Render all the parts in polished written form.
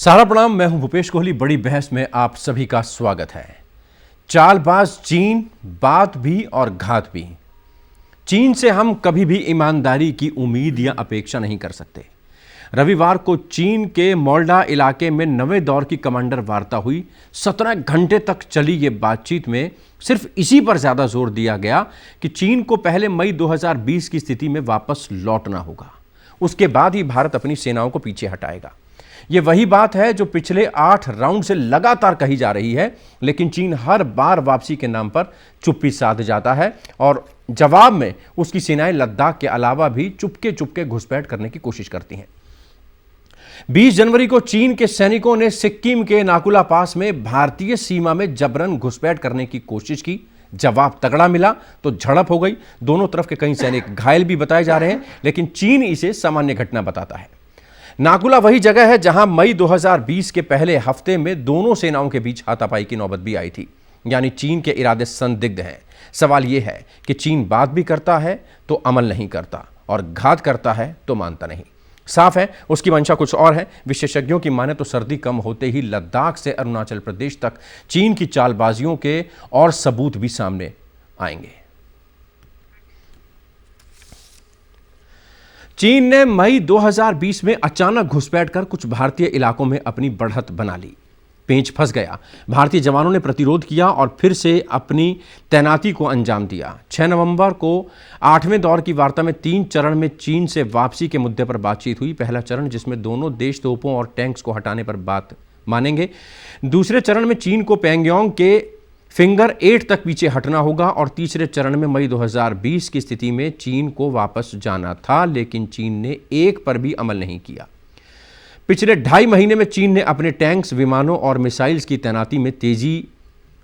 सारा प्रणाम, मैं हूं भूपेश कोहली। बड़ी बहस में आप सभी का स्वागत है। चालबाज चीन, बात भी और घात भी। चीन से हम कभी भी ईमानदारी की उम्मीद या अपेक्षा नहीं कर सकते। रविवार को चीन के मोल्डा इलाके में नवे दौर की कमांडर वार्ता हुई। 17 घंटे तक चली ये बातचीत में सिर्फ इसी पर ज्यादा जोर दिया गया कि चीन को पहले मई 2020 की स्थिति में वापस लौटना होगा। उसके बाद ही भारत अपनी सेनाओं को पीछे हटाएगा। यह वही बात है जो पिछले 8 राउंड से लगातार कही जा रही है, लेकिन चीन हर बार वापसी के नाम पर चुप्पी साध जाता है और जवाब में उसकी सेनाएं लद्दाख के अलावा भी चुपके चुपके घुसपैठ करने की कोशिश करती हैं। 20 जनवरी को चीन के सैनिकों ने सिक्किम के नाकुला पास में भारतीय सीमा में जबरन घुसपैठ करने की कोशिश की। जवाब तगड़ा मिला तो झड़प हो गई। दोनों तरफ के कई सैनिक घायल भी बताए जा रहे हैं, लेकिन चीन इसे सामान्य घटना बताता है। नाकुला वही जगह है जहां मई 2020 के पहले हफ्ते में दोनों सेनाओं के बीच हाथापाई की नौबत भी आई थी। यानी चीन के इरादे संदिग्ध हैं। सवाल यह है कि चीन बात भी करता है तो अमल नहीं करता और घात करता है तो मानता नहीं। साफ है उसकी मंशा कुछ और है। विशेषज्ञों की माने तो सर्दी कम होते ही लद्दाख से अरुणाचल प्रदेश तक चीन की चालबाजियों के और सबूत भी सामने आएंगे। चीन ने मई 2020 में अचानक घुसपैठ कर कुछ भारतीय इलाकों में अपनी बढ़त बना ली। पेंच फंस गया। भारतीय जवानों ने प्रतिरोध किया और फिर से अपनी तैनाती को अंजाम दिया। 6 नवंबर को 8वें दौर की वार्ता में 3 चरण में चीन से वापसी के मुद्दे पर बातचीत हुई। पहला चरण जिसमें दोनों देश तोपों और टैंक्स को हटाने पर बात मानेंगे। दूसरे चरण में चीन को पैंगोंग के फिंगर 8 तक पीछे हटना होगा और तीसरे चरण में मई 2020 की स्थिति में चीन को वापस जाना था, लेकिन चीन ने एक पर भी अमल नहीं किया। पिछले 2.5 महीने में चीन ने अपने टैंक्स, विमानों और मिसाइल्स की तैनाती में तेजी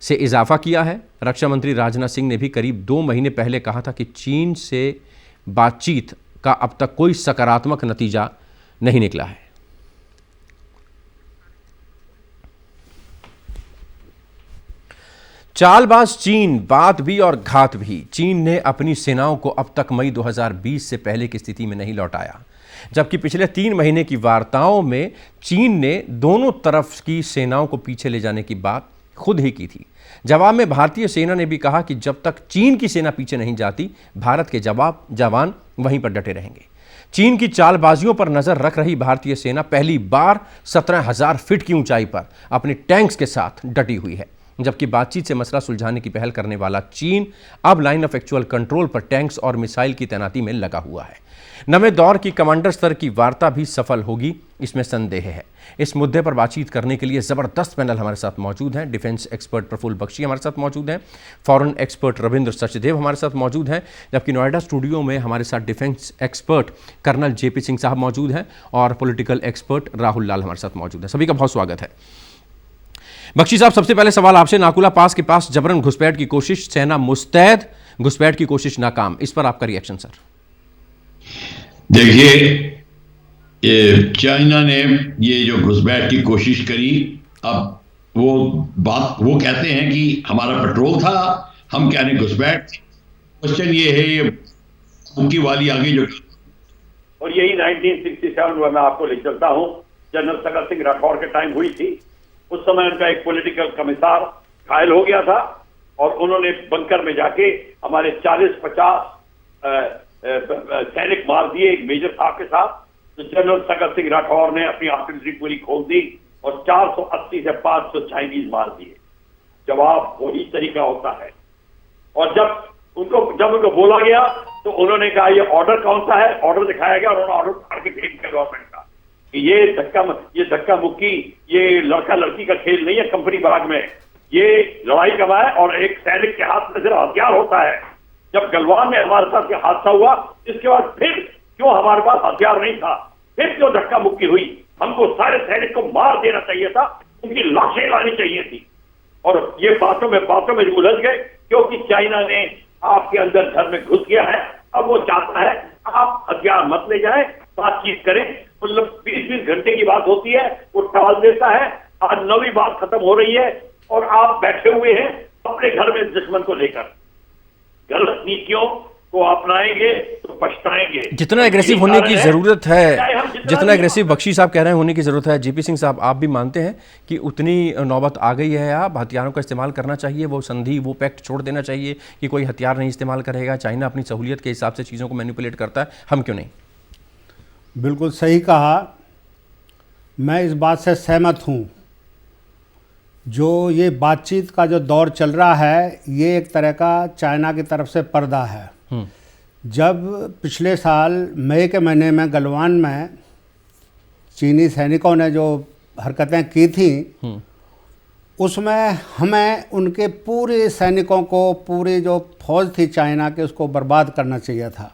से इजाफा किया है। रक्षा मंत्री राजनाथ सिंह ने भी करीब 2 महीने पहले कहा था कि चीन से बातचीत का अब तक कोई सकारात्मक नतीजा नहीं निकला है। चालबाज चीन, बात भी और घात भी। चीन ने अपनी सेनाओं को अब तक मई 2020 से पहले की स्थिति में नहीं लौटाया, जबकि पिछले 3 महीने की वार्ताओं में चीन ने दोनों तरफ की सेनाओं को पीछे ले जाने की बात खुद ही की थी। जवाब में भारतीय सेना ने भी कहा कि जब तक चीन की सेना पीछे नहीं जाती, भारत के जवान वहीं पर डटे रहेंगे। चीन की चालबाजियों पर नजर रख रही भारतीय सेना पहली बार 17,000 फीट की ऊंचाई पर अपने टैंक्स के साथ डटी हुई है, जबकि बातचीत से मसला सुलझाने की पहल करने वाला चीन अब लाइन ऑफ एक्चुअल कंट्रोल पर टैंक्स और मिसाइल की तैनाती में लगा हुआ है। नवे दौर की कमांडर स्तर की वार्ता भी सफल होगी, इसमें संदेह है। इस मुद्दे पर बातचीत करने के लिए जबरदस्त पैनल हमारे साथ मौजूद हैं। डिफेंस एक्सपर्ट प्रफुल्ल बख्शी हमारे साथ मौजूद हैं, फॉरेन एक्सपर्ट रविंद्र सचदेव हमारे साथ मौजूद हैं, जबकि नोएडा स्टूडियो में हमारे साथ defence expert colonel JP Singh साहब मौजूद हैं और पॉलिटिकल एक्सपर्ट राहुल लाल हमारे साथ मौजूद हैं। सभी का बहुत स्वागत है। बख्शी साहब, सबसे पहले सवाल आपसे। नाकुला पास के पास जबरन घुसपैठ की कोशिश, सेना मुस्तैद, घुसपैठ की कोशिश नाकाम, इस पर आपका रिएक्शन सर? देखिए, चाइना ने ये जो घुसपैठ की कोशिश करी, अब वो कहते हैं कि हमारा पेट्रोल था, हम क्या नहीं घुसपैठ। क्वेश्चन ये है, ये मुक्की वाली आगे जो, और यही 1967 में मैं आपको ले चलता हूं, जनरल सकल सिंह राठौर के टाइम हुई थी। उस समय उनका एक पॉलिटिकल कमिश्नर घायल हो गया था और उन्होंने बंकर में जाके हमारे 40-50 सैनिक मार दिए, एक मेजर साहब के साथ। तो जनरल सकल सिंह राठौर ने अपनी आर्टिलरी पूरी खोल दी और 480 से 500 चाइनीज मार दिए। जवाब वही तरीका होता है। और जब उनको बोला गया तो उन्होंने कहा ये ऑर्डर कौन सा है, ऑर्डर दिखाया गया और उन्होंने ऑर्डर फाड़ के भेज दिया गवर्नमेंट का कि ये धक्का मुक्की, ये लड़का लड़की का खेल नहीं है कंपनी बाग में, ये लड़ाई का है और एक सैनिक के हाथ में सिर्फ हथियार होता है। जब गलवान में हमारे साथ ये हादसा हुआ, इसके बाद फिर क्यों हमारे पास हथियार नहीं था, फिर क्यों धक्का मुक्की हुई? हमको सारे सैनिक को मार देना चाहिए था, उनकी लाशें लानी चाहिए थी। और ये बातों में उलझ गए क्योंकि चाइना ने आपके अंदर घर में घुस गया है। अब वो चाहता है आप हथियार मत ले जाए, बातचीत करें। मतलब 20-20 घंटे की बात होती है, वो टाल देता है। आज 9वीं बात खत्म हो रही है और आप बैठे हुए हैं अपने घर में दुश्मन को लेकर। गलत नीतियों, को अपनाएंगे तो पछताएंगे। जितना एग्रेसिव होने की जरूरत है, जितना एग्रेसिव बख्शी साहब कह रहे हैं होने की जरूरत है, जीपी सिंह साहब आप भी मानते हैं कि उतनी नौबत आ गई है, आप हथियारों का इस्तेमाल करना चाहिए, वो संधि वो पैक्ट छोड़ देना चाहिए कि कोई हथियार नहीं इस्तेमाल करेगा, चाइना अपनी सहूलियत के हिसाब से चीज़ों को मैनिपुलेट करता है, हम क्यों नहीं? बिल्कुल सही कहा, मैं इस बात से सहमत हूँ। जो ये बातचीत का जो दौर चल रहा है, ये एक तरह का चाइना की तरफ से पर्दा है। जब पिछले साल मई के महीने में गलवान में चीनी सैनिकों ने जो हरकतें की थी, उसमें हमें उनके पूरे सैनिकों को, पूरी जो फौज थी चाइना के, उसको बर्बाद करना चाहिए था,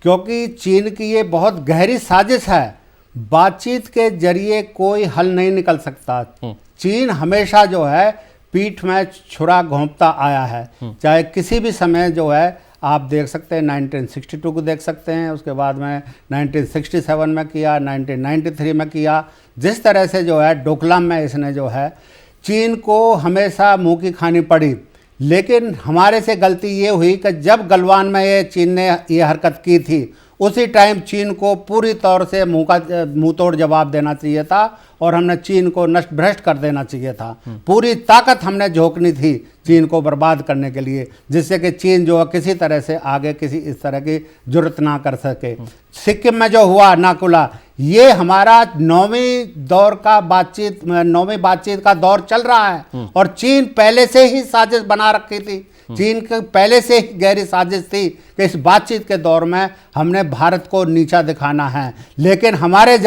क्योंकि चीन की ये बहुत गहरी साजिश है। बातचीत के जरिए कोई हल नहीं निकल सकता। चीन हमेशा जो है पीठ में छुरा घोंपता आया है, चाहे किसी भी समय जो है, आप देख सकते हैं 1962 को देख सकते हैं, उसके बाद में 1967 में किया, 1993 में किया। जिस तरह से जो है डोकलाम में इसने जो है चीन को हमेशा मुंह की खानी पड़ी। लेकिन हमारे से गलती ये हुई कि जब गलवान में ये चीन ने ये हरकत की थी, उसी टाइम चीन को पूरी तौर से मुंह तोड़ जवाब देना चाहिए था और हमने चीन को नष्ट भ्रष्ट कर देना चाहिए था। पूरी ताकत हमने झोंकनी थी चीन को बर्बाद करने के लिए, जिससे कि चीन जो है किसी तरह से आगे किसी इस तरह की जरूरत ना कर सके। सिक्किम में जो हुआ नाकुला, ये हमारा नौवीं बातचीत का दौर चल रहा है और चीन पहले से ही साजिश बना रखी थी। चीन के पहले से ही गहरी साजिश थी कि इस बातचीत के दौर में हमने भारत को नीचा दिखाना है। लेकिन हमारे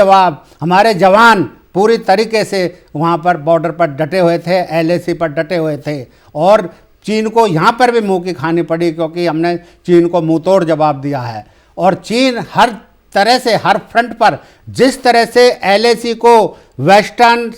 जवान पूरी तरीके से वहाँ पर बॉर्डर पर डटे हुए थे, LAC पर डटे हुए थे और चीन को यहाँ पर भी मुंह की खानी पड़ी, क्योंकि हमने चीन को मुंह तोड़ जवाब दिया है। और चीन हर तरह से, हर फ्रंट पर, जिस तरह से LAC को वेस्टर्न,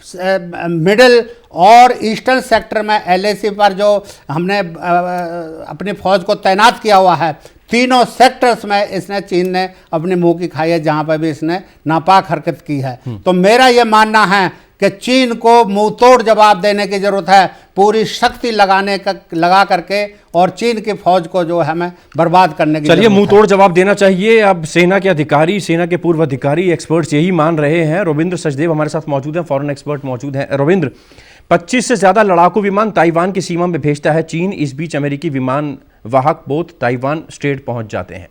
मिडिल और ईस्टर्न सेक्टर में LAC पर जो हमने अपनी फौज को तैनात किया हुआ है, तीनों सेक्टर्स में चीन ने अपनी मुंह की खाई है, जहां पर भी इसने नापाक हरकत की है। तो मेरा यह मानना है कि चीन को मुंह तोड़ जवाब देने की जरूरत है, पूरी शक्ति लगा करके, और चीन की फौज को जो है हमें बर्बाद करने की। चलिए, मुंह तोड़ जवाब देना चाहिए। अब सेना के अधिकारी, सेना के पूर्व अधिकारी, एक्सपर्ट्स यही मान रहे हैं। रविंद्र सचदेव हमारे साथ मौजूद हैं, फॉरेन एक्सपर्ट मौजूद हैं। रविंद्र, 25 से ज्यादा लड़ाकू विमान ताइवान की सीमा में भेजता है चीन। इस बीच अमेरिकी विमान वाहक बोट ताइवान स्ट्रेट पहुंच जाते हैं।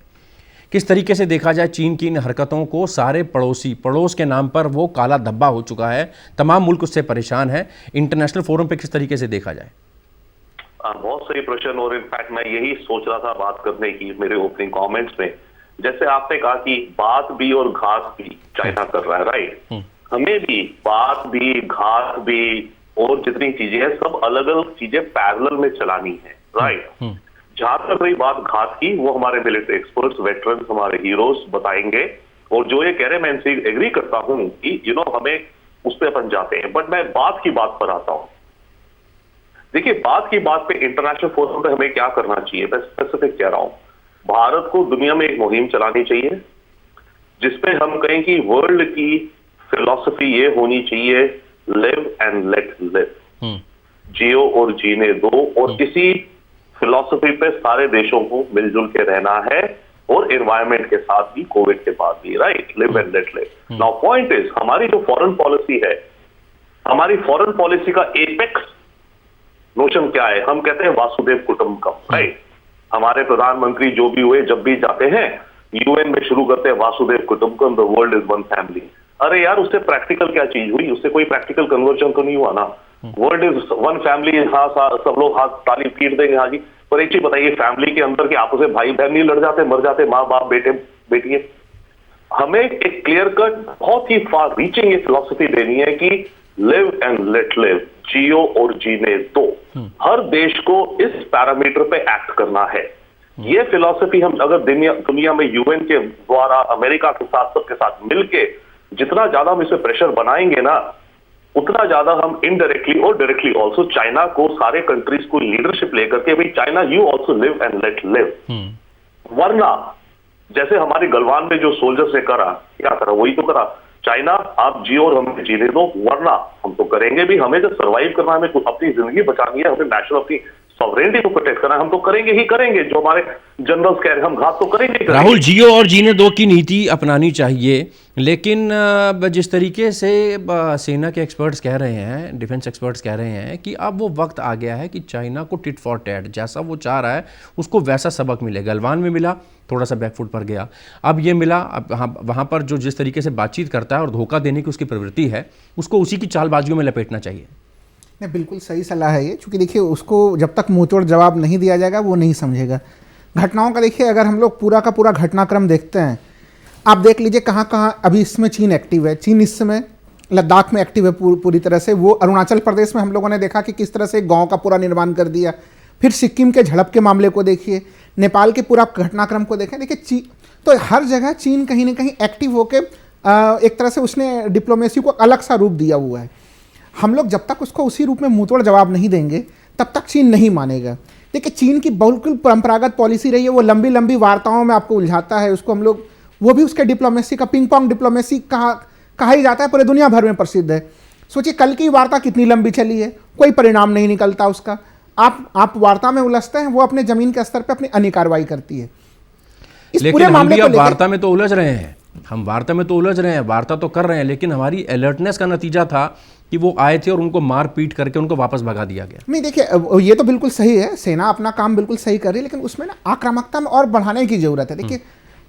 किस तरीके से देखा जाए चीन की इन हरकतों को? सारे पड़ोस के नाम पर वो काला धब्बा हो चुका है, तमाम मुल्क उससे परेशान है। इंटरनेशनल फोरम पे किस तरीके से देखा जाए? बहुत सही प्रश्न, और इनफैक्ट मैं यही सोच रहा था बात करने की मेरे ओपनिंग कमेंट्स में। जैसे आपने कहा कि बात भी और घात भी चाइना कर रहा है, राइट? हमें भी बात भी, घात भी और जितनी चीजें हैं सब अलग अलग चीजें पैरेलल में चलानी है, राइट? जहां तक रही बात घात की, वो हमारे मिलिट्री एक्सपर्ट्स, वेटरन्स, हमारे हीरोज बताएंगे। और जो ये कह रहे हैं, मैं इनसे एग्री करता हूं कि हमें उस पर अपन जाते हैं। बट मैं बात की बात पर आता हूं। देखिए, बात की बात पे इंटरनेशनल फोरम पे हमें क्या करना चाहिए, मैं स्पेसिफिक कह रहा हूं। भारत को दुनिया में एक मुहिम चलानी चाहिए जिसपे हम कहें कि वर्ल्ड की फिलॉसफी ये होनी चाहिए, लिव एंड लेट लिव, जियो और जीने दो। और इसी फिलॉसफी पे सारे देशों को मिलजुल के रहना है, और एनवायरमेंट के साथ भी, कोविड के बाद भी, right? Live and let live. Now point is, हमारी जो फॉरेन पॉलिसी है, हमारी फॉरेन पॉलिसी का एपेक्स नोशन क्या है? हम कहते हैं वासुदेव कुटुंबकम, राइट? हमारे प्रधानमंत्री जो भी हुए, जब भी जाते हैं UN में शुरू करते हैं वासुदेव कुटुंबकम, the world is one family. अरे यार, उससे प्रैक्टिकल क्या चीज हुई? उससे कोई प्रैक्टिकल कन्वर्जन तो नहीं हुआ ना। वर्ल्ड इज वन फैमिली, हाँ सब लोग हाथ ताली पीट देंगे, हाँ जी। पर एक चीज बताइए, फैमिली के अंदर के आपस में भाई बहन नहीं लड़ जाते, मर जाते, माँ बाप बेटे बेटियां? हमें एक क्लियर कट, बहुत ही फार रीचिंग ये फिलॉसफी देनी है कि लिव एंड लेट लिव, जियो और जीने दो। हर देश को इस पैरामीटर पे एक्ट करना है। ये फिलॉसफी हम अगर दुनिया में UN के द्वारा, अमेरिका के साथ, सबके साथ मिलके जितना ज्यादा हम इसे प्रेशर बनाएंगे ना, उतना ज्यादा हम इनडायरेक्टली और डायरेक्टली ऑल्सो चाइना को, सारे कंट्रीज को लीडरशिप लेकर के, भाई China you also live and let live. वरना जैसे हमारे गलवान में जो सोल्जर्स ने करा, क्या करा? वही तो करा। चाइना आप जियो और हमें जीने दो, वरना हम तो करेंगे भी। हमें जो सर्वाइव करना है, हमें अपनी जिंदगी बचानी है, हमें नेशनल अपनी सॉवरेनिटी को प्रोटेक्ट करना, हम तो करेंगे ही करेंगे, जो हमारे जनरल्स कह रहे हैं हम घात तो करेंगे ही करेंगे। राहुल, जियो और जीने दो की नीति अपनानी चाहिए, लेकिन जिस तरीके से सेना के एक्सपर्ट्स कह रहे हैं, डिफेंस एक्सपर्ट्स कह रहे हैं कि अब वो वक्त आ गया है कि चाइना को टिट फॉर टैट, जैसा वो चाह रहा है उसको वैसा सबक मिले। गलवान में मिला, थोड़ा सा बैकफुट पर गया, अब ये मिला, अब वहाँ पर जो जिस तरीके से बातचीत करता है और धोखा देने की उसकी प्रवृत्ति है, उसको उसी की चालबाजियों में लपेटना चाहिए। नहीं, बिल्कुल सही सलाह है ये, क्योंकि देखिए उसको जब तक मुंहतोड़ जवाब नहीं दिया जाएगा वो नहीं समझेगा घटनाओं का। देखिए अगर हम लोग पूरा का पूरा घटनाक्रम देखते हैं, आप देख लीजिए कहाँ कहाँ अभी इसमें चीन एक्टिव है। चीन इस समय लद्दाख में एक्टिव है पूरी तरह से। वो अरुणाचल प्रदेश में हम लोगों ने देखा कि किस तरह से एक गाँव का पूरा निर्माण कर दिया। फिर सिक्किम के झड़प के मामले को देखिए, नेपाल के पूरा घटनाक्रम को देखें। देखिए तो हर जगह चीन कहीं ना कहीं एक्टिव होकर एक तरह से उसने डिप्लोमेसी को अलग सा रूप दिया हुआ है। हम लोग जब तक उसको उसी रूप में मुंहतोड़ जवाब नहीं देंगे तब तक चीन नहीं मानेगा। देखिए चीन की बिल्कुल परंपरागत पॉलिसी रही है, वो लंबी लंबी वार्ताओं में आपको उलझाता है। उसको हम लोग, वो भी उसके डिप्लोमेसी का पिंग पोंग डिप्लोमेसी कहा ही जाता है, पूरे दुनिया भर में प्रसिद्ध है। सोचिए कल की वार्ता कितनी लंबी चली है, कोई परिणाम नहीं निकलता उसका। आप वार्ता में उलझते हैं, वो अपने जमीन के स्तर पर अपनी अन्य कार्रवाई करती है। इस पूरे मामले को वार्ता में तो उलझ रहे हैं, हम वार्ता में तो उलझ रहे हैं, वार्ता तो कर रहे हैं, लेकिन हमारी अलर्टनेस का नतीजा था कि वो आए थे और उनको मार पीट करके उनको वापस भगा दिया गया। नहीं देखिए ये तो बिल्कुल सही है, सेना अपना काम बिल्कुल सही कर रही है, लेकिन उसमें ना आक्रामकता में और बढ़ाने की जरूरत है। देखिए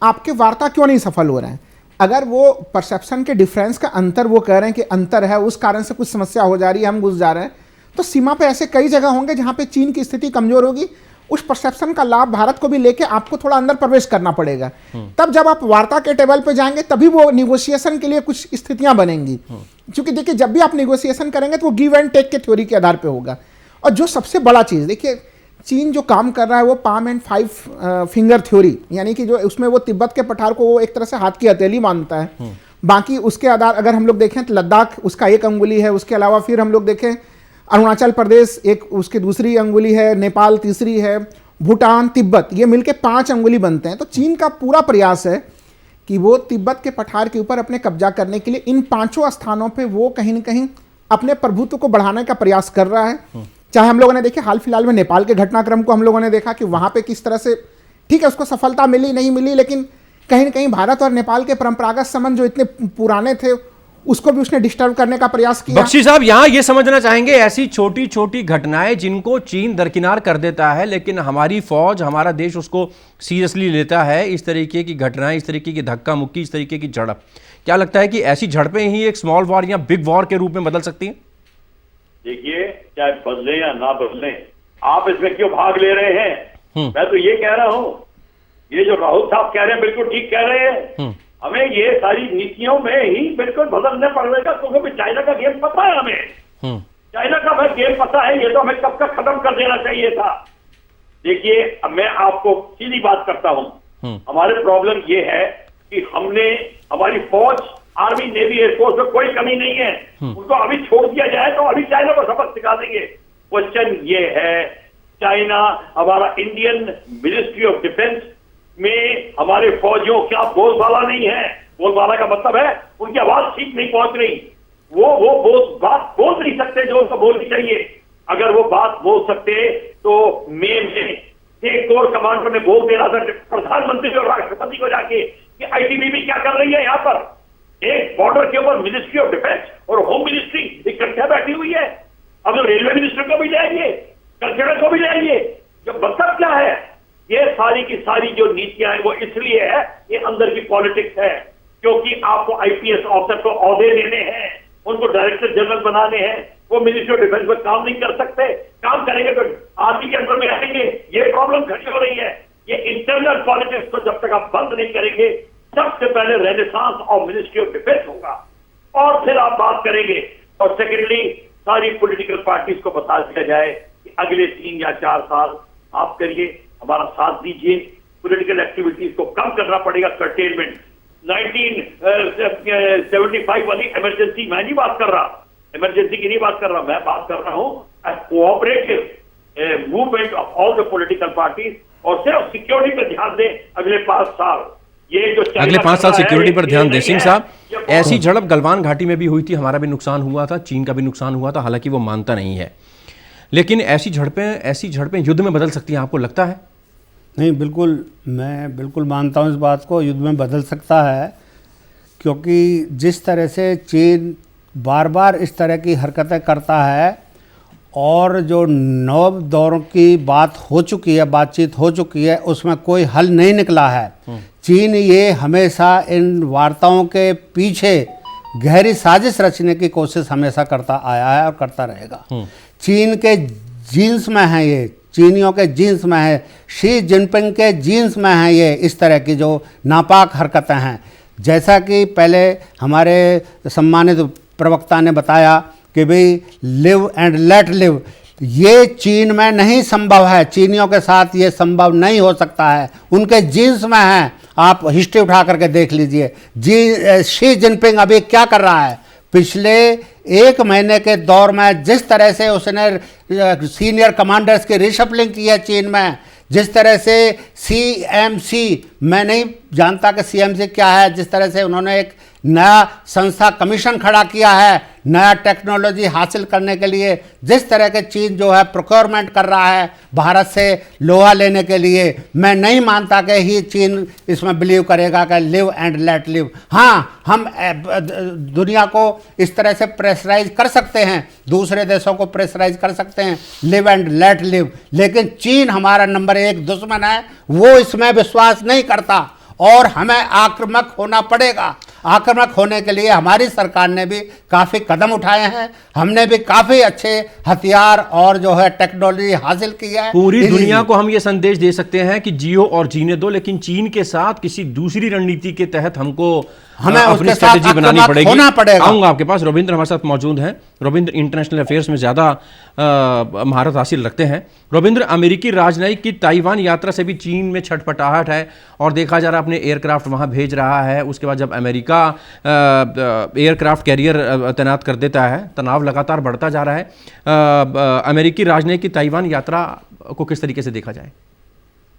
आपके वार्ता क्यों नहीं सफल हो रहे हैं? अगर वो परसेप्शन के डिफरेंस का अंतर वो कह रहे हैं कि अंतर है, उस कारण से कुछ समस्या हो जा रही है, हम घुस जा रहे हैं, तो सीमा पे ऐसे कई जगह होंगे जहां पे चीन की स्थिति कमजोर होगी। उस परसेप्शन का लाभ भारत को भी लेके आपको थोड़ा अंदर प्रवेश करना पड़ेगा। तब जब आप वार्ता के टेबल पे जाएंगे तभी वो निगोशिएशन के लिए कुछ स्थितियां बनेंगी। क्योंकि देखिए जब भी आप निगोशिएशन करेंगे तो वो गिव एंड टेक के थ्योरी के आधार पे होगा। और जो सबसे बड़ा चीज़ देखिए, चीन जो काम कर रहा है वो पाम एंड 5 फिंगर थ्योरी, यानी कि जो उसमें वो तिब्बत के पठार को वो एक तरह से हाथ की हथेली मानता है। बाकी उसके आधार अगर हम लोग देखें तो लद्दाख उसका एक अंगुली है, उसके अलावा फिर हम लोग देखें अरुणाचल प्रदेश एक उसकी दूसरी अंगुली है, नेपाल तीसरी है, भूटान, तिब्बत, ये मिलके 5 अंगुली बनते हैं। तो चीन का पूरा प्रयास है कि वो तिब्बत के पठार के ऊपर अपने कब्जा करने के लिए इन 5 स्थानों पे वो कहीं न कहीं अपने प्रभुत्व को बढ़ाने का प्रयास कर रहा है। चाहे हम लोगों ने देखे हाल फिलहाल में नेपाल के घटनाक्रम को हम लोगों ने देखा कि वहां पे किस तरह से, ठीक है उसको सफलता मिली नहीं मिली, लेकिन कहीं न कहीं भारत और नेपाल के परंपरागत संबंध जो इतने पुराने थे उसको भी उसने डिस्टर्ब करने का प्रयास किया। बख्शी साहब यहां ये समझना चाहेंगे, ऐसी छोटी छोटी घटनाएं जिनको चीन दरकिनार कर देता है लेकिन हमारी फौज, हमारा देश उसको सीरियसली लेता है, इस तरीके की घटनाएं, इस तरीके की धक्का मुक्की, इस तरीके की झड़प, क्या लगता है कि ऐसी झड़पें ही एक स्मॉल वॉर या बिग वॉर के रूप में बदल सकती हैं? देखिए चाहे बदले या ना बदले, आप इसमें क्यों भाग ले रहे हैं? मैं तो ये कह रहा हूं, ये जो राहुल साहब कह रहे हैं बिल्कुल ठीक कह रहे हैं। हमें ये सारी नीतियों में ही बिल्कुल बदलने पड़ेगा, क्योंकि चाइना का गेम पता है हमें। चाइना का भाई गेम पता है, ये तो हमें कब का खत्म कर देना चाहिए था। देखिए अब मैं आपको सीधी बात करता हूं, हमारे प्रॉब्लम ये है कि हमने, हमारी फौज, आर्मी, नेवी, एयरफोर्स में कोई कमी नहीं है। उनको अभी छोड़ दिया जाए तो अभी चाइना को सबक सिखा देंगे। क्वेश्चन ये है, चाइना, हमारा इंडियन मिनिस्ट्री ऑफ डिफेंस में हमारे फौजियों क्या बोलबाला नहीं है। बोलबाला का मतलब है उनकी आवाज ठीक नहीं पहुंच रही, वो बात बोल नहीं सकते जो उनको बोलनी चाहिए। अगर वो बात बोल सकते तो मई में एक कोर कमांडर ने बोल देना था प्रधानमंत्री और राष्ट्रपति को जाके कि आईटीबीपी क्या कर रही है यहाँ पर। एक बॉर्डर के ऊपर मिनिस्ट्री ऑफ डिफेंस और होम मिनिस्ट्री इकट्ठा बैठी हुई है। अब रेलवे मिनिस्टर को भी जाएंगे, कल्चरल को भी जाएंगे, जो मतलब क्या है? ये सारी की सारी जो नीतियां हैं वो इसलिए है, ये अंदर की पॉलिटिक्स है, क्योंकि आपको आईपीएस ऑफिसर को ओहदे देने हैं, उनको डायरेक्टर जनरल बनाने हैं। वो मिनिस्ट्री ऑफ डिफेंस में काम नहीं कर सकते, काम करेंगे तो आर्मी के अंदर में रहेंगे। ये प्रॉब्लम खड़ी हो रही है। ये इंटरनल पॉलिटिक्स को जब तक आप बंद नहीं करेंगे, सबसे पहले renaissance of ministry of defence होगा और फिर आप बात करेंगे। और सेकेंडली सारी पॉलिटिकल पार्टीज को बता दिया जाए कि अगले 3 या 4 साल आप करिए, हमारा साथ दीजिए, पॉलिटिकल एक्टिविटीज को कम करना पड़ेगा, कर्टेलमेंट। 1975 वाली इमरजेंसी मैं नहीं बात कर रहा, इमरजेंसी की नहीं बात कर रहा, मैं बात कर रहा हूं cooperative movement of all the political parties, और सिर्फ सिक्योरिटी पर ध्यान दें अगले 5 साल। ये जो अगले 5 साल सिक्योरिटी पर ध्यान दें। सिंह साहब, ऐसी झड़प गलवान घाटी में भी हुई थी, हमारा भी नुकसान हुआ था, चीन का भी नुकसान हुआ था, हालांकि वो मानता नहीं है। लेकिन ऐसी झड़पें युद्ध में बदल सकती हैं, आपको लगता है? नहीं, बिल्कुल, मैं बिल्कुल मानता हूँ इस बात को, युद्ध में बदल सकता है, क्योंकि जिस तरह से चीन बार बार इस तरह की हरकतें करता है और जो नव दौर की बात हो चुकी है, बातचीत हो चुकी है, उसमें कोई हल नहीं निकला है। चीन ये हमेशा इन वार्ताओं के पीछे गहरी साजिश रचने की कोशिश हमेशा करता आया है और करता रहेगा। चीन के जीन्स में है ये, चीनियों के जीन्स में है, शी जिनपिंग के जीन्स में है ये इस तरह की जो नापाक हरकतें हैं। जैसा कि पहले हमारे सम्मानित प्रवक्ता ने बताया कि भाई लिव एंड लेट लिव, ये चीन में नहीं संभव है, चीनियों के साथ ये संभव नहीं हो सकता है, उनके जीन्स में है। आप हिस्ट्री उठा करके देख लीजिए शी जिनपिंग अभी क्या कर रहा है। पिछले 1 महीने के दौर में जिस तरह से उसने सीनियर कमांडर्स की रिशफलिंग की है चीन में, जिस तरह से CMC, मैं नहीं जानता कि CMC क्या है, जिस तरह से उन्होंने एक नया संस्था कमीशन खड़ा किया है नया टेक्नोलॉजी हासिल करने के लिए, जिस तरह के चीन जो है प्रोक्योरमेंट कर रहा है भारत से लोहा लेने के लिए, मैं नहीं मानता कि ही चीन इसमें बिलीव करेगा कि लिव एंड लेट लिव। हाँ, हम दुनिया को इस तरह से प्रेशराइज कर सकते हैं, दूसरे देशों को प्रेशराइज कर सकते हैं लिव एंड लेट लिव, लेकिन चीन हमारा नंबर 1 दुश्मन है, वो इसमें विश्वास नहीं करता और हमें आक्रामक होना पड़ेगा। आक्रामक होने के लिए हमारी सरकार ने भी काफ़ी कदम उठाए हैं, हमने भी काफ़ी अच्छे हथियार और जो है टेक्नोलॉजी हासिल की है। पूरी दुनिया को हम ये संदेश दे सकते हैं कि जियो और जीने दो, लेकिन चीन के साथ किसी दूसरी रणनीति के तहत हमें अपनी स्ट्रेटेजी बनानी पड़ेगी, होना पड़ेगा। आऊंगा आपके पास। रविंद्र हमारे साथ मौजूद हैं। रविंद्र इंटरनेशनल अफेयर्स में ज़्यादा महारत हासिल रखते हैं। रविंद्र, अमेरिकी राजनयिक की ताइवान यात्रा से भी चीन में छटपटाहट है और देखा जा रहा है अपने एयरक्राफ्ट वहाँ भेज रहा है। उसके बाद जब अमेरिका एयरक्राफ्ट कैरियर तैनात कर देता है, तनाव लगातार बढ़ता जा रहा है। अमेरिकी राजनयिक की ताइवान यात्रा को किस तरीके से देखा जाए?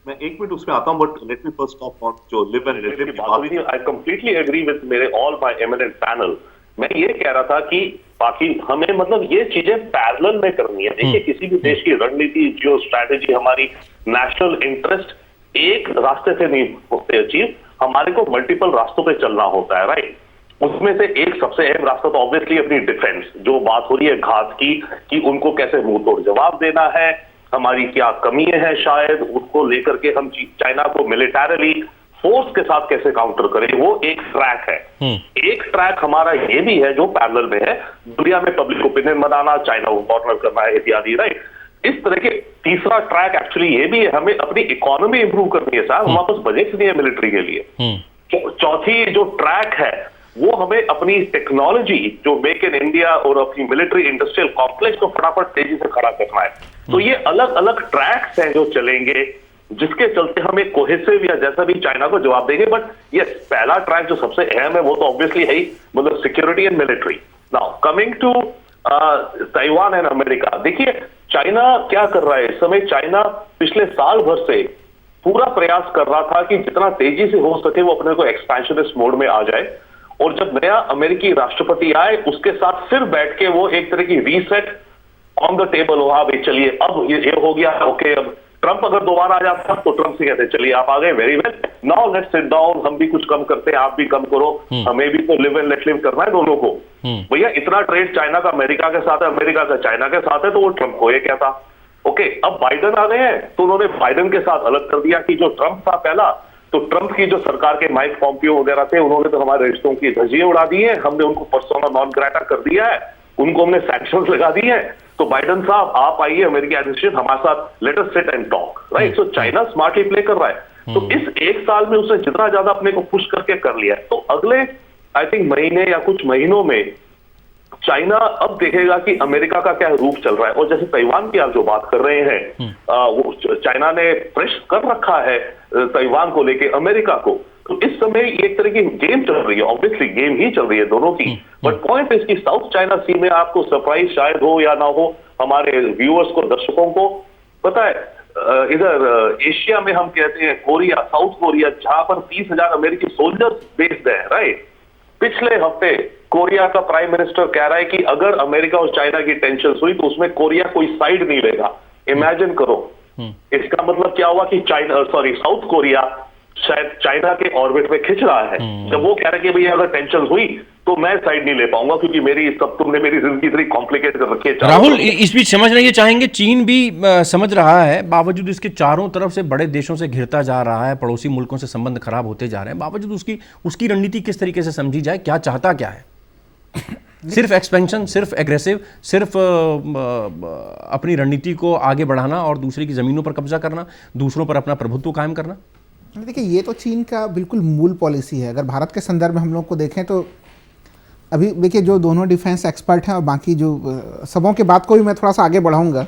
मैं 1 मिनट उसमें आता हूं, but let me first talk on जो लिव एंड लेट लिव की बात हुई। आई कंप्लीटली एग्री विद मेरे ऑल माय एमिनेंट पैनल। मैं ये कह रहा था कि बाकी हमें मतलब ये चीजें पैरेलल में करनी है। देखिए, किसी भी देश की रणनीति, जियो स्ट्रैटेजी, हमारी नेशनल इंटरेस्ट एक रास्ते से नहीं होते अचीव, हमारे को मल्टीपल रास्तों पे चलना होता है, राइट। उसमें से एक सबसे अहम रास्ता तो ऑब्वियसली अपनी डिफेंस, जो बात हो रही है घात की, कि उनको कैसे मुंह तोड़ जवाब देना है, हमारी क्या कमी है शायद, उसको लेकर के हम चाइना को मिलिटरीली फोर्स के साथ कैसे काउंटर करें, वो एक ट्रैक है। एक ट्रैक हमारा ये भी है जो पैरेलल में है, दुनिया में पब्लिक ओपिनियन बनाना, चाइना को कॉर्नर करना है इत्यादि, राइट। इस तरह के तीसरा ट्रैक एक्चुअली ये भी है, हमें अपनी इकोनॉमी इंप्रूव करनी है साहब, हमारे पास बजट नहीं है मिलिट्री के लिए। चौथी जो ट्रैक है वो हमें अपनी टेक्नोलॉजी, जो मेक इन इंडिया और अपनी मिलिट्री इंडस्ट्रियल कॉम्प्लेक्स को फटाफट तेजी से खड़ा करना है। तो ये अलग अलग ट्रैक्स हैं जो चलेंगे, जिसके चलते हम एक कोहेसिव या जैसा भी चाइना को जवाब देंगे। बट ये पहला ट्रैक जो सबसे अहम है वो तो ऑब्वियसली है ही, मतलब security and military. Now coming to Taiwan and America, देखिए चाइना क्या कर रहा है इस समय। चाइना पिछले साल भर से पूरा प्रयास कर रहा था कि जितना तेजी से हो सके वो अपने को एक्सपेंशनिस्ट मोड में आ जाए, और जब नया अमेरिकी राष्ट्रपति आए उसके साथ फिर बैठ के वो एक तरह की रीसेट ऑन द टेबल हो, हाँ भाई चलिए अब ये हो गया, ओके। अब ट्रंप अगर दोबारा आ जाता तो ट्रंप से कहते चलिए आप आ गए, very well, now let's sit down, हम भी कुछ कम करते हैं, आप भी कम करो, हमें भी तो लिव एंड लेट लिव करना है दोनों को। भैया इतना ट्रेड चाइना का अमेरिका के साथ है, अमेरिका का चाइना के साथ है, तो वो ट्रंप को ये क्या था, ओके। अब बाइडन आ गए हैं तो उन्होंने बाइडन के साथ अलग कर दिया कि जो ट्रंप था पहला, तो ट्रंप की जो सरकार के माइक पॉम्पियो वगैरह थे, उन्होंने तो हमारे रिश्तों की धज्जियां उड़ा दी है, हमने उनको पर्सोना नॉन ग्रेटा कर दिया है, उनको हमने सैंक्शंस लगा दिए हैं। तो बाइडन साहब आप आइए अमेरिकी एडमिनिस्ट्रेशन हमारे साथ, let us sit and talk, right. So China smartly play कर रहा है। तो इस एक साल में उसने जितना ज्यादा अपने को पुश करके कर लिया है, तो अगले आई थिंक महीने या कुछ महीनों में चाइना अब देखेगा कि अमेरिका का क्या रूप चल रहा है। और जैसे ताइवान की आप जो बात कर रहे हैं, वो चाइना ने प्रेस कर रखा है ताइवान को लेके अमेरिका को, तो इस समय एक तरह की गेम चल रही है, ऑब्वियसली गेम ही चल रही है दोनों की। बट पॉइंट है इसकी, साउथ चाइना सी में आपको सरप्राइज शायद हो या ना हो, हमारे व्यूअर्स को, दर्शकों को पता है, इधर एशिया में हम कहते हैं कोरिया, साउथ कोरिया, जहां पर 30,000 अमेरिकी सोल्जर्स बेस्ड है, राइट। पिछले हफ्ते कोरिया का प्राइम मिनिस्टर कह रहा है कि अगर अमेरिका और चाइना की टेंशन हुई तो उसमें कोरिया कोई साइड नहीं लेगा। इमेजिन करो, इसका मतलब क्या हुआ कि साउथ कोरिया शायद चाइना के ऑर्बिट में खिंच रहा है। जब वो कह रहे कि भैया अगर टेंशन हुई तो मैं साइड नहीं ले पाऊंगा क्योंकि तुमने मेरी जिंदगी इतनी कॉम्प्लिकेट कर रखी है। राहुल, इस बीच समझना ये चाहेंगे, चीन भी समझ रहा है, बावजूद इसके चारों तरफ से बड़े देशों से घिरता जा रहा है, पड़ोसी मुल्कों से संबंध खराब होते जा रहे हैं, बावजूद उसकी रणनीति किस तरीके से समझी जाए, क्या चाहता क्या है? सिर्फ एक्सपेंशन, सिर्फ एग्रेसिव, सिर्फ अपनी रणनीति को आगे बढ़ाना और दूसरे की जमीनों पर कब्जा करना, दूसरों पर अपना प्रभुत्व कायम करना? देखिए, ये तो चीन का बिल्कुल मूल पॉलिसी है। अगर भारत के संदर्भ में हम लोग को देखें तो अभी देखिए, जो दोनों डिफेंस एक्सपर्ट हैं और बाकी जो सबों के बात को भी मैं थोड़ा सा आगे बढ़ाऊंगा।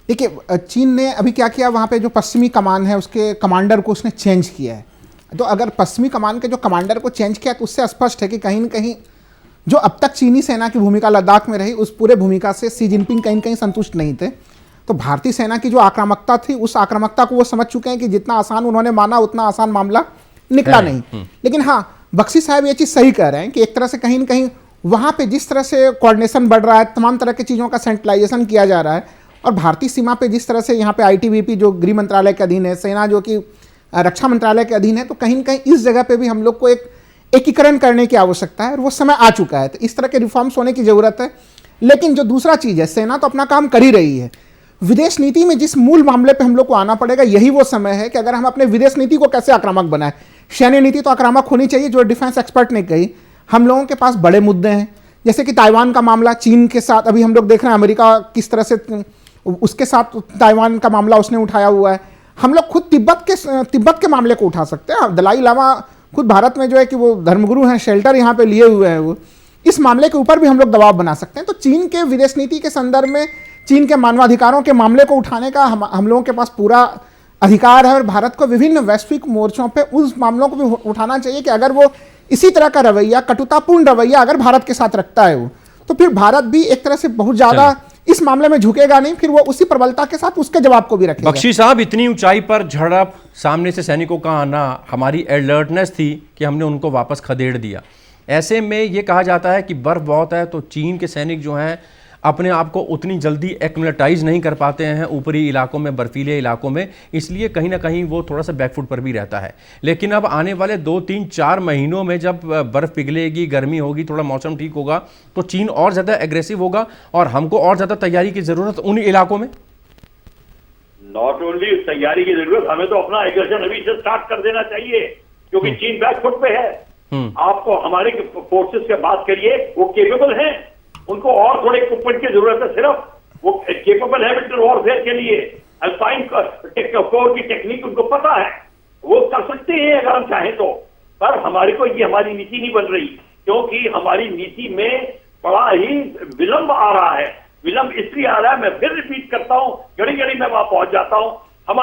देखिए, चीन ने अभी क्या किया, वहाँ पे जो पश्चिमी कमान है उसके कमांडर को उसने चेंज किया है। तो अगर पश्चिमी कमान के जो कमांडर को चेंज किया तो उससे स्पष्ट है कि कहीं ना कहीं जो अब तक चीनी सेना की भूमिका लद्दाख में रही, उस पूरे भूमिका से शी जिनपिंग कहीं कहीं संतुष्ट नहीं थे। तो भारतीय सेना की जो आक्रामकता थी, उस आक्रामकता को वो समझ चुके हैं कि जितना आसान उन्होंने माना उतना आसान मामला निकला नहीं। लेकिन हाँ, बख्शी साहब ये चीज़ सही कह रहे हैं कि एक तरह से कहीं ना कहीं वहाँ पे जिस तरह से कोऑर्डिनेशन बढ़ रहा है, तमाम तरह की चीज़ों का सेंट्रलाइजेशन किया जा रहा है, और भारतीय सीमा पे जिस तरह से यहाँ पे ITBP जो गृह मंत्रालय के अधीन है, सेना जो कि रक्षा मंत्रालय के अधीन है, तो कहीं ना कहीं इस जगह पे भी हम लोग को एक एकीकरण करने की आवश्यकता है और वो समय आ चुका है। तो इस तरह के रिफॉर्म्स होने की ज़रूरत है। लेकिन जो दूसरा चीज़ है, सेना तो अपना काम कर ही रही है। विदेश नीति में जिस मूल मामले पे हम लोग को आना पड़ेगा, यही वो समय है कि अगर हम अपने विदेश नीति को कैसे आक्रामक बनाएं। सैन्य नीति तो आक्रामक होनी चाहिए, जो डिफेंस एक्सपर्ट ने कही। हम लोगों के पास बड़े मुद्दे हैं, जैसे कि ताइवान का मामला चीन के साथ अभी हम लोग देख रहे हैं, अमेरिका किस तरह से उसके साथ ताइवान का मामला उसने उठाया हुआ है। हम लोग खुद तिब्बत के मामले को उठा सकते हैं। दलाई लामा खुद भारत में जो है कि वो धर्मगुरु हैं, शेल्टर यहाँ पे लिए हुए हैं, वो इस मामले के ऊपर भी हम लोग दबाव बना सकते हैं। तो चीन के विदेश नीति के संदर्भ में चीन के मानवाधिकारों के मामले को उठाने का हम लोगों के पास पूरा अधिकार है और भारत को विभिन्न वैश्विक मोर्चों पे उस मामलों को भी उठाना चाहिए कि अगर वो इसी तरह का रवैया, कटुतापूर्ण रवैया अगर भारत के साथ रखता है वो, तो फिर भारत भी एक तरह से बहुत ज्यादा इस मामले में झुकेगा नहीं, फिर वो उसी प्रबलता के साथ उसके जवाब को भी रखेगा। बख्शी साहब, इतनी ऊंचाई पर झड़प, सामने से सैनिकों का आना, हमारी अलर्टनेस थी कि हमने उनको वापस खदेड़ दिया। ऐसे में ये कहा जाता है कि बर्फ बहुत है, तो चीन के सैनिक जो हैं अपने आप को उतनी जल्दी एक्युमुलेटाइज नहीं कर पाते हैं ऊपरी इलाकों में, बर्फीले इलाकों में, इसलिए कहीं ना कहीं वो थोड़ा सा बैकफुट पर भी रहता है। लेकिन अब आने वाले 2, 3, 4 महीनों में जब बर्फ़ पिघलेगी, गर्मी होगी, थोड़ा मौसम ठीक होगा, तो चीन और ज़्यादा एग्रेसिव होगा और हमको और ज़्यादा तैयारी की ज़रूरत उन इलाकों में। नॉट ओनली तैयारी की जरूरत, हमें तो अपना एग्रेशन अभी से स्टार्ट कर देना चाहिए, क्योंकि चीन बैकफुट पे है। आपको हमारे फोर्सेस से बात करिए, वो केपेबल हैं, उनको और थोड़े इक्विपमेंट की जरूरत है, सिर्फ वो केपेबल है विंटर वॉरफेयर के लिए। अल्पाइन कोर की टेक्निक उनको पता है, वो कर सकते हैं अगर हम चाहें तो। पर हमारे को ये हमारी नीति नहीं बन रही, क्योंकि हमारी नीति में बड़ा ही विलंब आ रहा है। विलंब इसलिए आ रहा है, मैं फिर रिपीट करता हूँ, घड़ी घड़ी मैं वहां पहुंच जाता हूँ। हम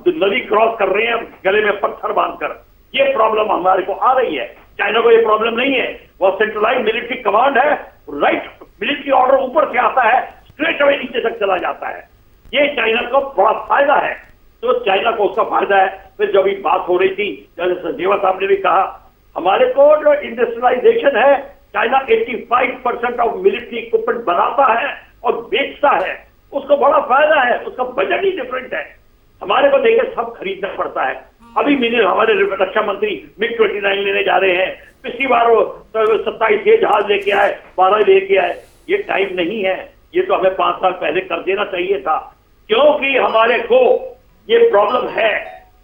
नदी क्रॉस कर रहे हैं गले में पत्थर बांधकर, ये प्रॉब्लम हमारे को आ रही है। चाइना को ये प्रॉब्लम नहीं है, वो सेंट्रलाइज मिलिट्री कमांड है, राइट मिलिट्री ऑर्डर ऊपर से आता है, स्ट्रेट अवे नीचे तक चला जाता है। ये चाइना को बड़ा फायदा है, तो चाइना को उसका फायदा है। फिर जब बात हो रही थी, जैसे संजीवा साहब ने भी कहा, हमारे को जो इंडस्ट्रियलाइजेशन है, चाइना 85% ऑफ मिलिट्री इक्विपमेंट बनाता है और बेचता है, उसको बड़ा फायदा है, उसका बजट ही डिफरेंट है। हमारे को देखिए सब खरीदना पड़ता है। अभी हमारे रक्षा मंत्री MiG-29 लेने जा रहे हैं, पिछली बार वो 27 ये जहाज लेके आए, 12 लेके आए। ये टाइम नहीं है, ये तो हमें 5 साल पहले कर देना चाहिए था, क्योंकि हमारे को ये प्रॉब्लम है।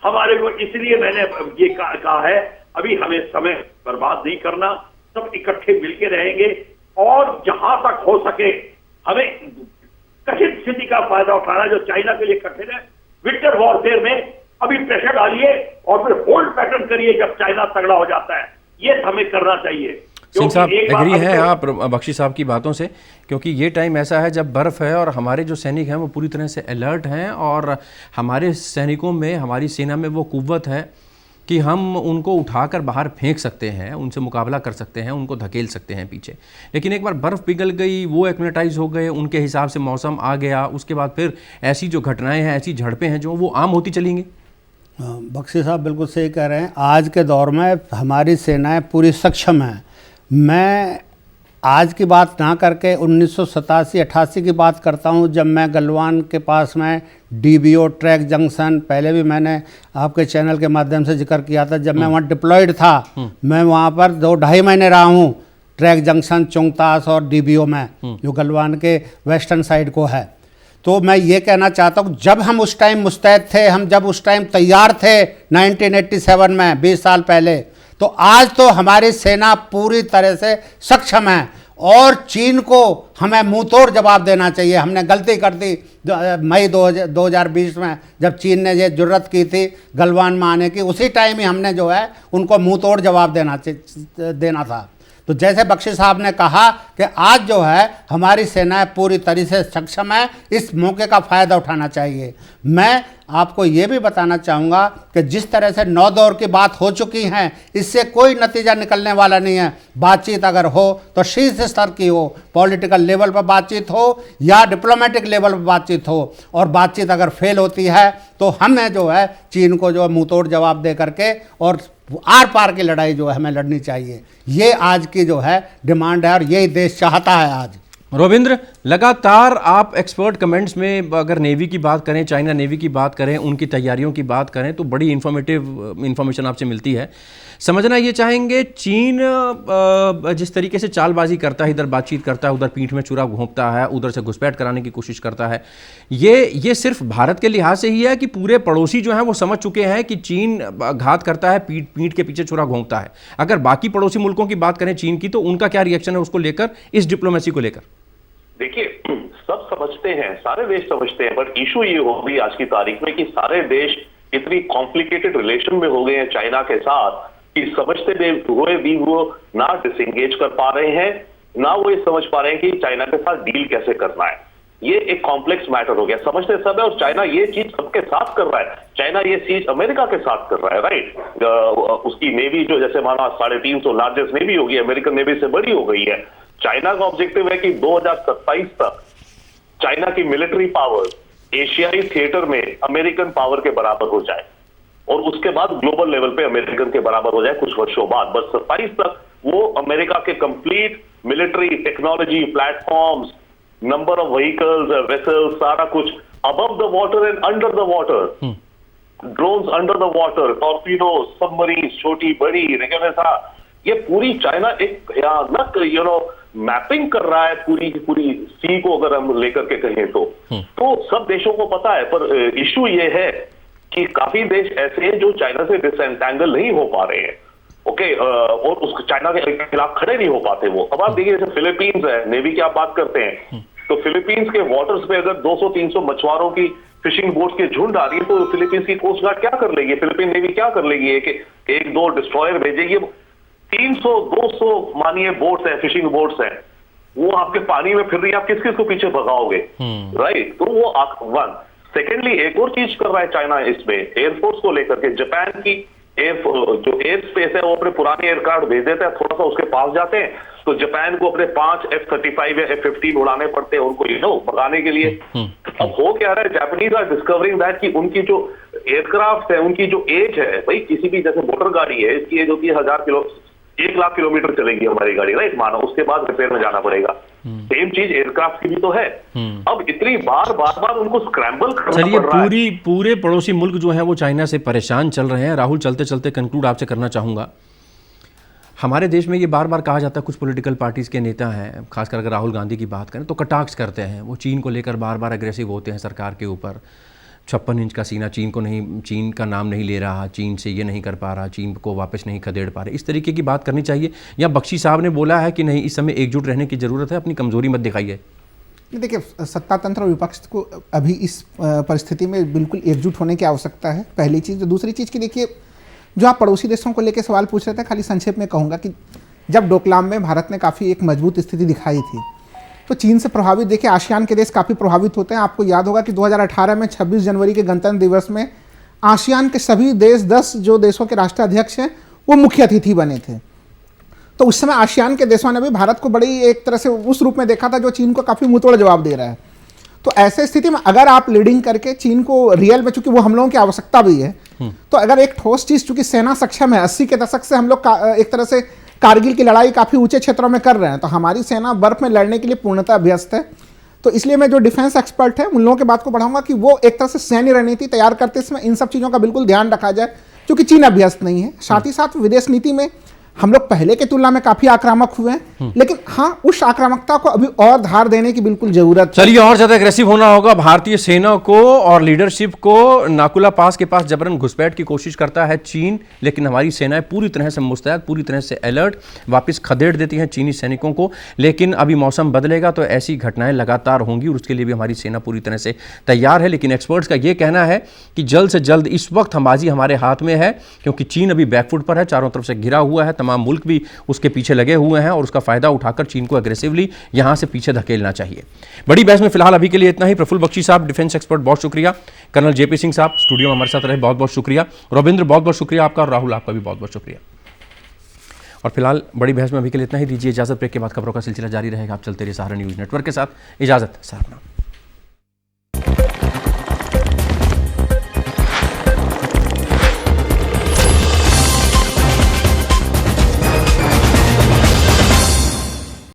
हमारे को इसलिए मैंने ये कहा है, अभी हमें समय बर्बाद नहीं करना, सब इकट्ठे मिलके रहेंगे और जहां तक हो सके हमें कठिन स्थिति का फायदा उठाना, जो चाइना के लिए कठिन है। विंटर वॉरफेयर में अभी प्रेशर डालिए और फिर होल्ड पैटर्न करिए जब चाइना तगड़ा हो जाता है, ये हमें करना चाहिए। सिंह साहब, एग्री हैं आप बख्शी साहब की बातों से, क्योंकि ये टाइम ऐसा है जब बर्फ़ है और हमारे जो सैनिक हैं वो पूरी तरह से अलर्ट हैं और हमारे सैनिकों में, हमारी सेना में वो कुव्वत है कि हम उनको उठाकर बाहर फेंक सकते हैं, उनसे मुकाबला कर सकते हैं, उनको धकेल सकते हैं पीछे। लेकिन एक बार बर्फ़ पिघल गई, वो एक्युमुलेटाइज हो गए, उनके हिसाब से मौसम आ गया, उसके बाद फिर ऐसी जो घटनाएं हैं, ऐसी झड़पें हैं जो वो आम होती चलेंगी। बख्शी साहब बिल्कुल सही कह रहे हैं। आज के दौर में हमारी सेनाएं पूरी सक्षम हैं। मैं आज की बात ना करके 1987-88 की बात करता हूं, जब मैं गलवान के पास में डीबीओ ट्रैक जंक्शन, पहले भी मैंने आपके चैनल के माध्यम से जिक्र किया था, जब मैं वहाँ डिप्लॉयड था, मैं वहाँ पर 2-2.5 महीने रहा हूँ ट्रैक जंक्शन, चुंगतास और डीबीओ में, जो गलवान के वेस्टर्न साइड को है। तो मैं ये कहना चाहता हूँ, जब हम उस टाइम मुस्तैद थे, हम जब उस टाइम तैयार थे 1987 में, 20 साल पहले, तो आज तो हमारी सेना पूरी तरह से सक्षम है और चीन को हमें मुंह तोड़ जवाब देना चाहिए। हमने गलती कर दी मई 2020 में, जब चीन ने ये जुर्रत की थी गलवान में आने की, उसी टाइम ही हमने जो है उनको मुंह तोड़ जवाब देना था। तो जैसे बख्शी साहब ने कहा कि आज जो है हमारी सेनाएं पूरी तरह से सक्षम है, इस मौके का फ़ायदा उठाना चाहिए। मैं आपको ये भी बताना चाहूँगा कि जिस तरह से 9 दौर की बात हो चुकी हैं, इससे कोई नतीजा निकलने वाला नहीं है। बातचीत अगर हो तो शीर्ष स्तर की हो, पॉलिटिकल लेवल पर बातचीत हो या डिप्लोमेटिक लेवल पर बातचीत हो, और बातचीत अगर फेल होती है तो हमें जो है चीन को जो है मुँह तोड़ जवाब दे करके और आर पार की लड़ाई जो है हमें लड़नी चाहिए। ये आज की जो है डिमांड है और यही देश चाहता है आज। रविंद्र, लगातार आप एक्सपर्ट कमेंट्स में अगर नेवी की बात करें, चाइना नेवी की बात करें, उनकी तैयारियों की बात करें, तो बड़ी इन्फॉर्मेशन आपसे मिलती है। समझना ये चाहेंगे, चीन जिस तरीके से चालबाजी करता है, इधर बातचीत करता है, उधर पीठ में छुरा घोंपता है, उधर से घुसपैठ कराने की कोशिश करता है, ये सिर्फ भारत के लिहाज से ही है कि पूरे पड़ोसी जो हैं वो समझ चुके हैं कि चीन घात करता है, पीठ के पीछे छुरा घोंपता है? अगर बाकी पड़ोसी मुल्कों की बात करें चीन की, तो उनका क्या रिएक्शन है उसको लेकर, इस डिप्लोमेसी को लेकर? देखिए, सब समझते हैं, सारे देश समझते हैं, बट इशू ये हो गई आज की तारीख में कि सारे देश इतनी कॉम्प्लिकेटेड रिलेशन में हो गए हैं चाइना के साथ कि समझते हुए भी वो ना डिसएंगेज कर पा रहे हैं, ना वो ये समझ पा रहे हैं कि चाइना के साथ डील कैसे करना है। ये एक कॉम्प्लेक्स मैटर हो गया, समझते सब है, और चाइना ये चीज सबके साथ कर रहा है। चाइना ये चीज अमेरिका के साथ कर रहा है, राइट। उसकी नेवी जो जैसे माना 350 लार्जेस्ट नेवी होगी, अमेरिकन नेवी से बड़ी हो गई है। चाइना का ऑब्जेक्टिव है कि 2027 तक चाइना की मिलिट्री पावर एशियाई थिएटर में अमेरिकन पावर के बराबर हो जाए और उसके बाद ग्लोबल लेवल पे अमेरिकन के बराबर हो जाए कुछ वर्षों बाद। बस 27 तक वो अमेरिका के complete military technology, platforms, number of vehicles, vessels, सारा कुछ above the water and under the water, drones under the water, torpedo, submarine, छोटी बड़ी, ये पूरी चाइना एक भयानक मैपिंग कर रहा है पूरी की पूरी सी को, अगर हम लेकर के कहें तो सब देशों को पता है। पर इशू ये है कि काफी देश ऐसे हैं जो चाइना से डिसएंटैंगल नहीं हो पा रहे हैं, ओके, और उस चाइना के खिलाफ खड़े नहीं हो पाते वो। अब आप देखिए, जैसे फिलीपींस है, नेवी की आप बात करते हैं, तो फिलीपींस के वाटर्स पे अगर 200-300 मछुआरों की फिशिंग बोट के झुंड आ रही है, तो फिलीपींस की कोस्ट गार्ड क्या कर लेगी, फिलीपीन नेवी क्या कर लेगी? एक दो डिस्ट्रॉयर भेजेगी, 300-200 मानिए बोट्स हैं, फिशिंग बोट्स हैं, वो आपके पानी में फिर रही है, आप किस किस को पीछे भगाओगे, राइट। तो वो वन। सेकेंडली, एक और चीज कर रहा है चाइना इसमें एयरफोर्स को लेकर के। जापान की जो एयर स्पेस है वो अपने पुराने एयरक्राफ्ट भेज देता है, थोड़ा सा उसके पास जाते हैं, तो जापान को अपने 5 F-35 या F-15 उड़ाने पड़ते हैं उनको भगाने के लिए। अब हो क्या रहा है, जापानीज आर डिस्कवरिंग दैट कि उनकी जो एयरक्राफ्ट है, उनकी जो एज है, भाई किसी भी जैसे मोटर गाड़ी है, इसकी एज होती है 1 लाख किलोमीटर चलेगी हमारी गाड़ी, राइट, मानो, उसके बाद रिपेयर में जाना पड़ेगा। सेम चीज एयरक्राफ्ट की भी तो है। अब इतनी बार उनको स्क्रैम्बल करना पड़ रहा है। पूरे पड़ोसी मुल्क जो है वो चाइना से परेशान चल रहे हैं। राहुल, चलते चलते कंक्लूड आपसे करना चाहूँगा, हमारे देश में ये बार बार कहा जाता है, कुछ पॉलिटिकल पार्टीज़ के नेता हैं, खासकर अगर राहुल गांधी की बात करें तो कटाक्ष करते हैं, वो चीन को लेकर बार बार एग्रेसिव होते हैं सरकार के ऊपर। 56 इंच का सीना, चीन का नाम नहीं ले रहा, चीन से ये नहीं कर पा रहा, चीन को वापस नहीं खदेड़ पा रहे, इस तरीके की बात करनी चाहिए? या बख्शी साहब ने बोला है कि नहीं, इस समय एकजुट रहने की ज़रूरत है, अपनी कमज़ोरी मत दिखाइए? देखिए, सत्ता तंत्र और विपक्ष को अभी इस परिस्थिति में बिल्कुल एकजुट होने की आवश्यकता है, पहली चीज़। दूसरी चीज़ की देखिए, जो आप पड़ोसी देशों को लेकर सवाल पूछ रहे थे, खाली संक्षेप में कहूँगा कि जब डोकलाम में भारत ने काफ़ी एक मजबूत स्थिति दिखाई थी, तो चीन से प्रभावित देखिए आसियान के देश काफ़ी प्रभावित होते हैं। आपको याद होगा कि 2018 में 26 जनवरी के गणतंत्र दिवस में आसियान के सभी देश, 10 जो देशों के राष्ट्राध्यक्ष हैं, वो मुख्य अतिथि बने थे। तो उस समय आसियान के देशों ने भी भारत को बड़ी एक तरह से उस रूप में देखा था जो चीन को काफ़ी मुंहतोड़ जवाब दे रहा है। तो ऐसे स्थिति में अगर आप लीडिंग करके चीन को रियल में, चूंकि वो हम लोगों की आवश्यकता भी है, तो अगर एक ठोस चीज, चूंकि सेना सक्षम है, 80 के दशक से हम लोग एक तरह से कारगिल की लड़ाई काफी ऊंचे क्षेत्रों में कर रहे हैं, तो हमारी सेना बर्फ में लड़ने के लिए पूर्णतः अभ्यस्त है। तो इसलिए मैं जो डिफेंस एक्सपर्ट है उन लोगों की बात को बढ़ाऊंगा कि वो एक तरह से सैन्य रणनीति तैयार करते समय इन सब चीजों का बिल्कुल ध्यान रखा जाए, क्योंकि चीन अभ्यस्त नहीं है। साथ ही साथ विदेश नीति में हम लोग पहले की तुलना में काफी आक्रामक हुए हैं, लेकिन हाँ, उस आक्रामकता को अभी और धार देने की बिल्कुल जरूरत है। चलिए, और ज्यादा एग्रेसिव होना होगा। भारतीय सेना को और लीडरशिप को नाकुला पास के पास जबरन घुसपैठ की कोशिश करता है चीन, लेकिन हमारी सेनाएं पूरी तरह से मुस्तैद, पूरी तरह से अलर्ट, वापस खदेड़ देती हैं चीनी सैनिकों को। लेकिन अभी मौसम बदलेगा तो ऐसी घटनाएं लगातार होंगी और उसके लिए भी हमारी सेना पूरी तरह से तैयार है। लेकिन एक्सपर्ट्स का यह कहना है कि जल्द से जल्द इस वक्त हम बाजी हमारे हाथ में है, क्योंकि चीन अभी बैकफुट पर है, चारों तरफ से घिरा हुआ है, तमाम मुल्क भी उसके पीछे लगे हुए हैं और उसका फायदा उठाकर चीन को एग्रेसिवली यहां से पीछे धकेलना चाहिए। बड़ी बहस में फिलहाल अभी के लिए इतना ही। प्रफुल्ल बख्शी साहब, डिफेंस एक्सपर्ट, बहुत शुक्रिया। कर्नल जेपी सिंह साहब स्टूडियो में हमारे साथ रहे, बहुत बहुत शुक्रिया। रविंद्र, बहुत बहुत शुक्रिया आपका, और राहुल आपका भी बहुत बहुत शुक्रिया। और फिलहाल बड़ी बहस में अभी के लिए इतना ही। दीजिए इजाजत, ब्रेक के बाद खबरों का सिलसिला जारी रहेगा। आप चलते रहिए सहारा न्यूज नेटवर्क के साथ। इजाजत, सहारा।